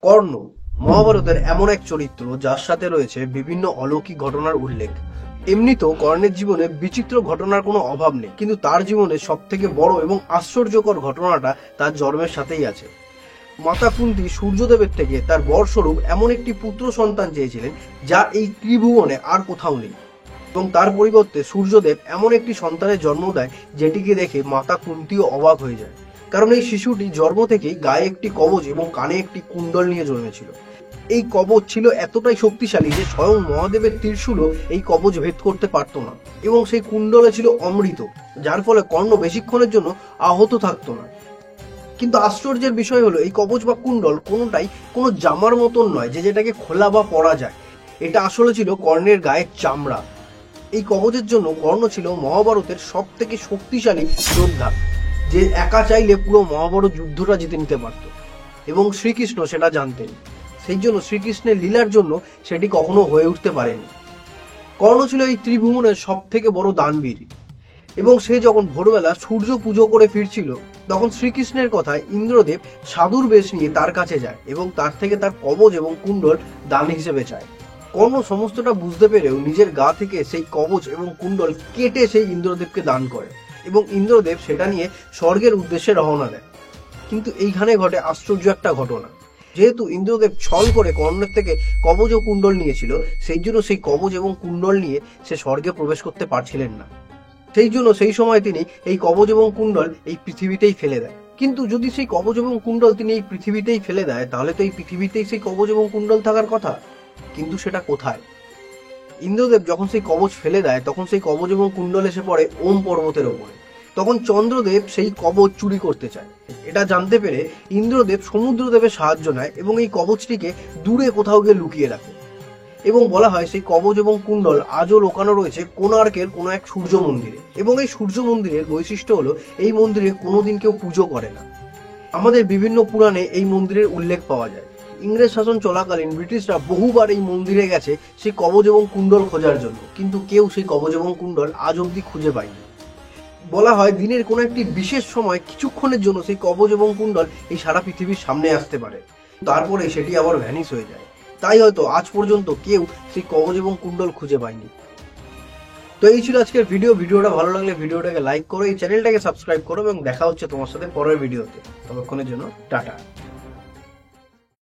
কর্ণ মহাভারতের এমন এক চরিত্র যার সাথে রয়েছে বিভিন্ন অলৌকিক ঘটনার উল্লেখ। এমনিতেও কর্ণের জীবনে বিচিত্র ঘটনার কোনো অভাব নেই, কিন্তু তার জীবনে সব থেকে বড় এবং আশ্চর্যকর ঘটনাটা তার জন্মের সাথেই আছে। মাতা কুন্তী সূর্যদেবের থেকে তার বরস্বরূপ এমন একটি পুত্র সন্তান চেয়েছিলেন যা এই ত্রিভুবনে আর কোথাও নেই, এবং তার পরিবর্তে সূর্যদেব এমন একটি সন্তানের জন্ম দেয় যেটিকে দেখে মাতা কুন্তীও অবাক হয়ে যায়। কারণ এই শিশুটি জন্ম থেকেই গায়ে একটি কবচ এবং কানে একটি কুণ্ডল নিয়ে জন্মেছিল। এই কবচ ছিল এতটাই শক্তিশালী যে স্বয়ং মহাদেবের ত্রিশূলও এই কবচ ভেদ করতে পারত না, এবং সেই কুণ্ডলে ছিল অমৃত, যার ফলে কর্ণ বেশিক্ষণের জন্য আহত থাকতো না। কিন্তু আশ্চর্যের বিষয় হলো এই কবচ বা কুণ্ডল কোনোটাই কোনো জামার মতন নয় যে যেটাকে খোলা বা পরা যায়। এটা আসলে ছিল কর্ণের গায়ের চামড়া। এই কবচের জন্য কর্ণ ছিল মহাভারতের সব থেকে শক্তিশালী যোদ্ধা, যে একা চাইলে পুরো মহাভারত যুদ্ধটা জিতে নিতে পারত, এবং শ্রীকৃষ্ণ সেটা জানতেন। সেই জন্য শ্রীকৃষ্ণের লীলার জন্য সেটি কখনো হয়ে উঠতে পারেনি। কর্ণ ছিল এই ত্রিভুবনের সব থেকে বড় দানবীর, এবং সে যখন ভোরবেলা সূর্য পুজো করে ফিরছিল তখন শ্রীকৃষ্ণের কথায় ইন্দ্রদেব সাধুর বেশ নিয়ে তার কাছে যায় এবং তার থেকে তার কবচ এবং কুণ্ডল দান হিসেবে চায়। কর্ণ সমস্তটা বুঝতে পেরেও নিজের গা থেকে সেই কবচ এবং কুণ্ডল কেটে সেই ইন্দ্রদেবকে দান করে, এবং ইন্দ্রদেব সেটা নিয়ে স্বর্গের উদ্দেশ্যে রওনা দেয়। কিন্তু এইখানে ঘটে আশ্চর্য একটা ঘটনা। যেহেতু ইন্দ্রদেব ছল করে কর্ণের থেকে কবচ ও কুণ্ডল নিয়েছিল, সেই জন্য সেই কবচ এবং কুণ্ডল নিয়ে সে স্বর্গে প্রবেশ করতে পারছিলেন না। সেই জন্য সেই সময় তিনি এই কবচ এবং কুণ্ডল এই পৃথিবীতেই ফেলে দেয়। কিন্তু যদি সেই কবচ এবং কুণ্ডল তিনি এই পৃথিবীতেই ফেলে দেয়, তাহলে তো এই পৃথিবীতেই সেই কবচ এবং কুণ্ডল থাকার কথা। কিন্তু সেটা কোথায়? ইন্দ্রদেব যখন সেই কবচ ফেলে দেয় তখন সেই কবচ এবং কুণ্ডল এসে পড়ে ওম পর্বতের ওপরে। তখন চন্দ্রদেব সেই কবচ চুরি করতে চায়। এটা জানতে পেরে ইন্দ্রদেব সমুদ্রদেবের সাহায্য নেয় এবং এই কবচটিকে দূরে কোথাও গিয়ে লুকিয়ে রাখে। এবং বলা হয় সেই কবচ এবং কুণ্ডল আজও লোকানো রয়েছে কোণার্কের কোনো এক সূর্য মন্দিরে, এবং এই সূর্য মন্দিরের বৈশিষ্ট্য হলো এই মন্দিরে কোনোদিন কেউ পুজো করে না। আমাদের বিভিন্ন পুরাণে এই মন্দিরের উল্লেখ পাওয়া যায়। ইংরেজ শাসন চলাকালীন ব্রিটিশরা বহুবার এই মন্দিরে গেছে সেই কবচ এবং কুণ্ডল খোঁজার জন্য, কিন্তু কেউ সেই কবচ এবং কুণ্ডল আজ অবধি খুঁজে পায়নি। বলা হয় দিনের কোনো একটি বিশেষ সময় কিছুক্ষণের জন্য সেই কবচ এবং কুণ্ডল এই সারা পৃথিবীর সামনে আসতে পারে, তারপরে সেটি আবার ভ্যানিশ হয়ে যায়। তাই হয়তো আজ পর্যন্ত কেউ সেই কবচ এবং কুণ্ডল খুঁজে পায়নি। তো এই ছিল আজকের ভিডিওটা ভালো লাগলে ভিডিওটাকে লাইক করো, এই চ্যানেলটাকে সাবস্ক্রাইব করো, এবং দেখা হচ্ছে তোমার সাথে পরের ভিডিওতে। ততক্ষণের জন্য টাটা।